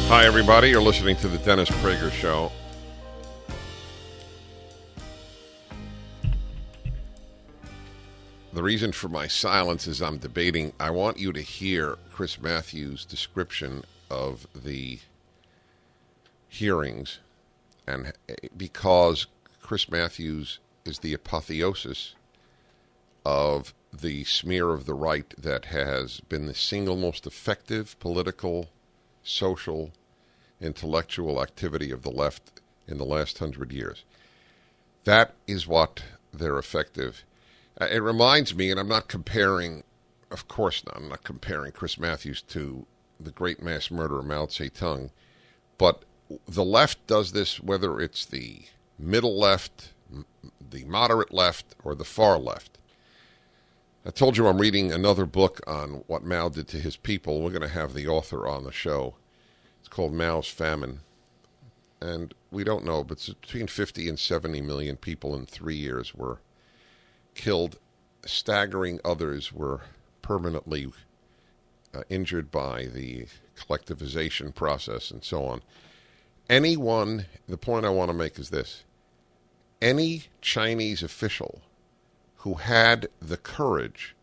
Hi, everybody. You're listening to the Dennis Prager Show. The reason for my silence is I'm debating. I want you to hear Chris Matthews' description of the hearings, and because Chris Matthews is the apotheosis of the smear of the right that has been the single most effective political, social, intellectual activity of the left in the last 100 years. That is what they're effective. It reminds me, and I'm not comparing, of course not, I'm not comparing Chris Matthews to the great mass murderer Mao Zedong, but the left does this whether it's the middle left, the moderate left, or the far left. I told you I'm reading another book on what Mao did to his people. We're going to have the author on the show. It's called Mao's Famine. And we don't know, but it's between 50 and 70 million people in 3 years were killed. Staggering others were permanently injured by the collectivization process and so on. The point I want to make is this. Any Chinese official who had the courage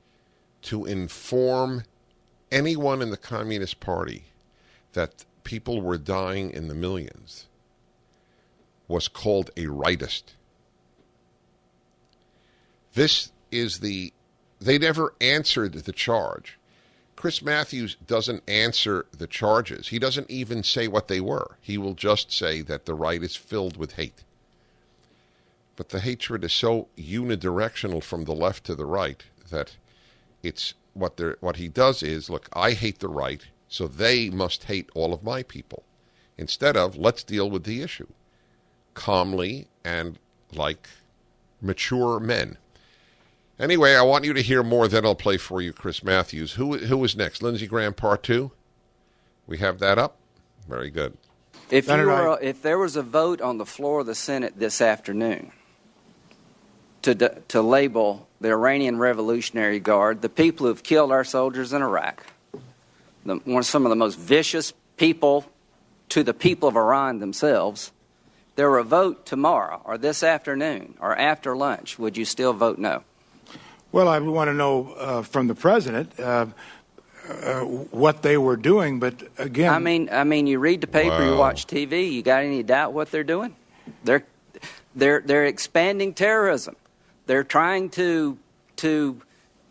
to inform anyone in the Communist Party that people were dying in the millions was called a rightist. They never answered the charge. Chris Matthews doesn't answer the charges. He doesn't even say what they were. He will just say that the right is filled with hate. But the hatred is so unidirectional from the left to the right that it's what he does is, look, I hate the right, so they must hate all of my people. Instead of, let's deal with the issue calmly and like mature men. Anyway, I want you to hear more. Then I'll play for you Chris Matthews. Who is next? Lindsey Graham, part 2? We have that up? Very good. If there was a vote on the floor of the Senate this afternoon to label the Iranian Revolutionary Guard the people who have killed our soldiers in Iraq, some of the most vicious people to the people of Iran themselves, there were a vote tomorrow or this afternoon or after lunch, would you still vote no? Well, I want to know from the president what they were doing, but again, I mean, you read the paper, You watch TV. You got any doubt what they're doing? They're expanding terrorism. They're trying to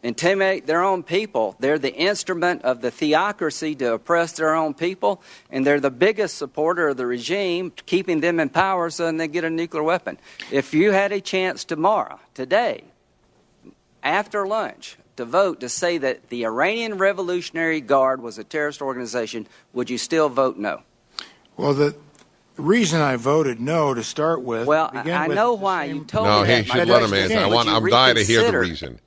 intimidate their own people. They're the instrument of the theocracy to oppress their own people, and they're the biggest supporter of the regime, keeping them in power so then they get a nuclear weapon. If you had a chance today, after lunch, to vote to say that the Iranian Revolutionary Guard was a terrorist organization, would you still vote no? Well, the reason I voted no to start with... Well, I know why. You told me that. No, he should let him answer. I'm dying to hear the reason.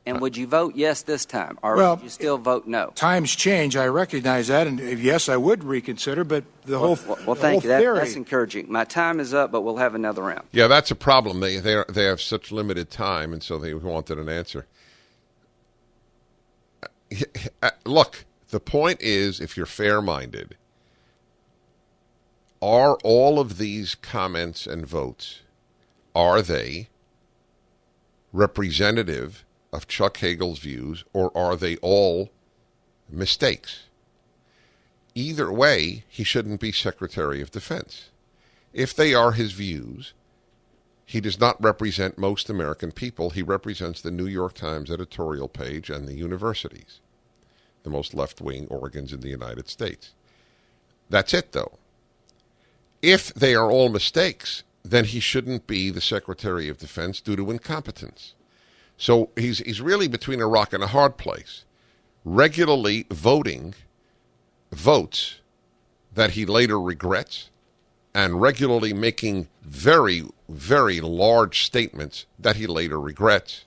And would you vote yes this time, or would you still vote no? Times change. I recognize that, and yes, I would reconsider, but the whole thank you. That's encouraging. My time is up, but we'll have another round. Yeah, that's a problem. They have such limited time, and so they wanted an answer. Look, the point is, if you're fair-minded, are all of these comments and votes, are they representative of Chuck Hagel's views, or are they all mistakes? Either way, he shouldn't be Secretary of Defense. If they are his views, he does not represent most American people. He represents the New York Times editorial page and the universities, the most left-wing organs in the United States. That's it, though. If they are all mistakes, then he shouldn't be the Secretary of Defense due to incompetence. So he's really between a rock and a hard place, regularly voting votes that he later regrets and regularly making very, very large statements that he later regrets.